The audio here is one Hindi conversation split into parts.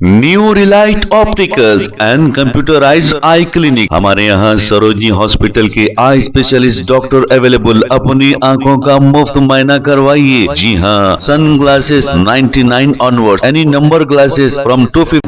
New Relight opticals and computerized eye clinic. हमारे यहाँ सरोजनी हॉस्पिटल के आई स्पेशलिस्ट डॉक्टर अवेलेबल। अपनी आंखों का मुफ्त मुआयना करवाइए। जी हाँ, sun glasses 99 onward, any number glasses from 250।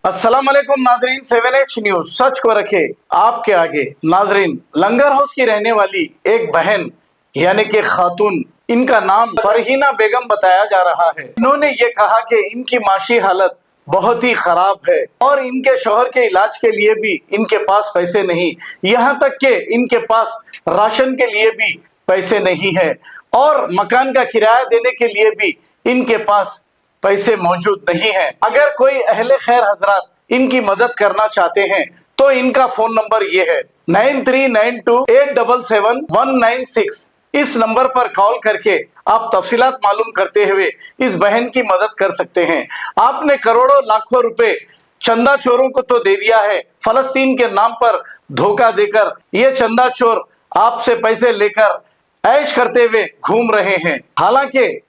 अस्सलाम वालेकुम नाजरीन, 7H न्यूज सच को रखे आपके आगे। नाजरीन, लंगर हाउस की रहने वाली एक बहन यानी कि खातून, इनका नाम फरहीना बेगम बताया जा रहा है। इन्होंने ये कहा कि इनकी माशी हालत बहुत ही खराब है और इनके शौहर के इलाज के लिए भी इनके पास पैसे नहीं, यहाँ तक कि इनके पास राशन के लिए भी पैसे नहीं है और मकान का किराया देने के लिए भी इनके पास पैसे मौजूद नहीं है। अगर कोई अहले खैर हजरात इनकी मदद करना चाहते हैं तो इनका फोन नंबर ये है 9392877196। इस नंबर पर कॉल करके आप तफसीलात मालूम करते हुए इस बहन की मदद कर सकते हैं। आपने करोड़ों लाखों रुपए चंदा चोरों को तो दे दिया है, फलस्तीन के नाम पर धोखा देकर ये चंदा चोर आपसे पैसे लेकर ऐश करते हुए घूम रहे हैं। हालांकि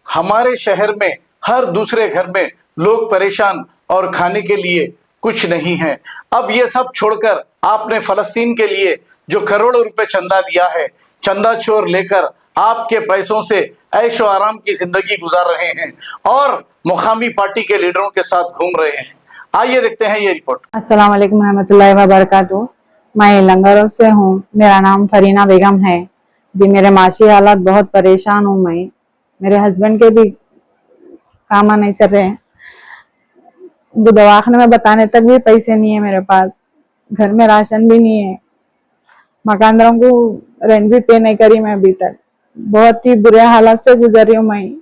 हमारे शहर में हर दूसरे घर में लोग परेशान और खाने के लिए कुछ नहीं है। अब ये सब छोड़कर आपने फलस्तीन के लिए जो करोड़ों रुपए चंदा दिया है, चंदा चोर लेकर आपके पैसों से ऐशो आराम की जिंदगी गुजार रहे हैं और मुकामी पार्टी के लीडरों के साथ घूम रहे हैं। आइए देखते हैं ये रिपोर्ट। अस्सलाम वालेकुम रहमतुल्लाहि व बरकातुहू। मैं लंगरों से हूँ। मेरा नाम फरीना बेगम है जी। मेरे माशी हालात बहुत परेशान हूँ मैं। मेरे हस्बैंड के भी काम नहीं चल रहे हैं। उनको दवाखाने में बताने तक भी पैसे नहीं है मेरे पास। घर में राशन भी नहीं है। मकानदारों को रेंट भी पे नहीं करी मैं अभी तक। बहुत ही बुरे हालात से गुजर रही हूँ मैं।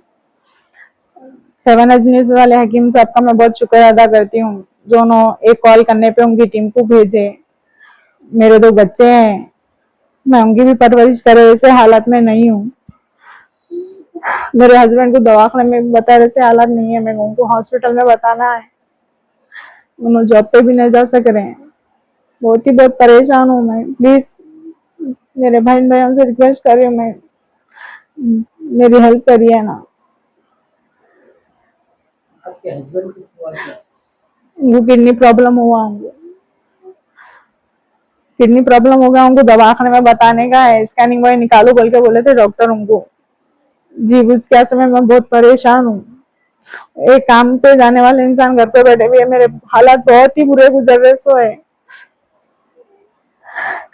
7H न्यूज वाले हकीम साहब का मैं बहुत शुक्र अदा करती हूँ जो उन्होंने एक कॉल करने पे उनकी टीम को भेजे। मेरे 2 बच्चे हैं, मैं उनकी भी परवरिश करे ऐसे हालात में नहीं हूँ। मेरे हस्बैंड को दवाखाने में बता ऐसे हालात नहीं है, मेरे उनको हॉस्पिटल में बताना है। उन्होंने जॉब पे भी नहीं जा सक रहे हैं। बहुत परेशान हूँ मैं। प्लीज मेरे बहन भाइयों से रिक्वेस्ट कर रही हूँ मैं, मेरी हेल्प करिए ना। आपके हस्बैंड को उनको किडनी प्रॉब्लम हुआ, उनको किडनी प्रॉब्लम हो गया। उनको दवाखाने में बताने का है, स्कैनिंग वही निकालो बोल के बोले थे डॉक्टर उनको जी। उसके समय मैं बहुत परेशान हूँ। एक काम पे जाने वाले इंसान घर पे बैठे हुए, मेरे हालात बहुत ही बुरे गुजर रहे सो है।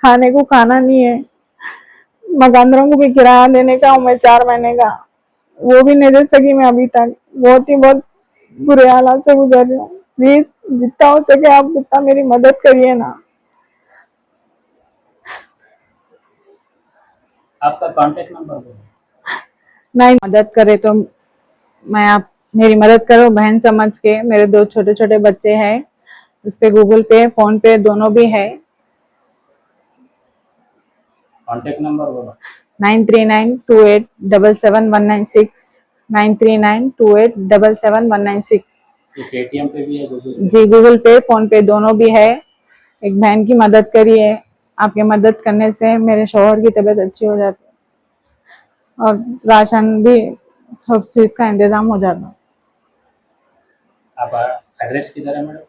खाने को खाना नहीं है, मकानदारों को भी किराया देने का मैं 4 महीने का, वो भी नहीं दे सकी मैं अभी तक। बहुत बुरे हालात से गुजर रही हूँ। प्लीज जितना हो सके आप उतना मेरी मदद करिए ना। आपका कांटेक्ट नंबर बोलो। नहीं मदद करे तो मैं, आप मेरी मदद करो बहन समझ के। मेरे 2 छोटे छोटे बच्चे हैं, उस पे गूगल पे फोन पे दोनों भी है। कांटेक्ट नंबर बोलो। 9392877196 9392877196। ये पेटीएम पे भी है, गूगल जी गूगल पे फोन पे दोनों भी है। एक बहन की मदद करिए। आपकी मदद करने से मेरे शौहर की तबीयत अच्छी हो जाती है और राशन भी सब चीज का इंतजाम हो जाता है। आप एड्रेस किधर है मैडम?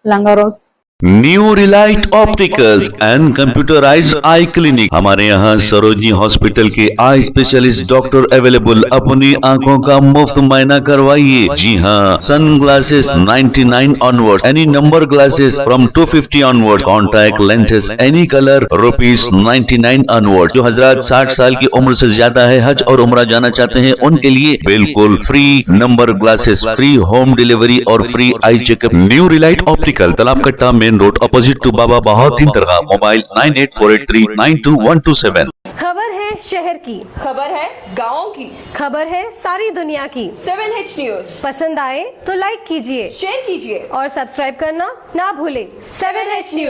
लंगरोस। New Relight opticals and computerized eye clinic. हमारे यहाँ सरोजनी हॉस्पिटल के आई स्पेशलिस्ट डॉक्टर अवेलेबल। अपनी आंखों का मुफ्त मुआयना करवाइए। जी हाँ, sun glasses 99 onward, any number glasses from 250 onward, contact lenses any colour ₹99 onward. जो हजरात 60 साल की उम्र से ज्यादा है, हज और उम्रा जाना चाहते हैं, उनके लिए बिल्कुल free number glasses, free home delivery और free eye checkup. New Relight optical, Talab Katta main road, opposite to Baba Bahauddin Dargah. Mobile 9848392127। खबर है शहर की, खबर है गाँव की, खबर है सारी दुनिया की। 7H न्यूज पसंद आए तो लाइक कीजिए, शेयर कीजिए और सब्सक्राइब करना ना भूलें। 7H news.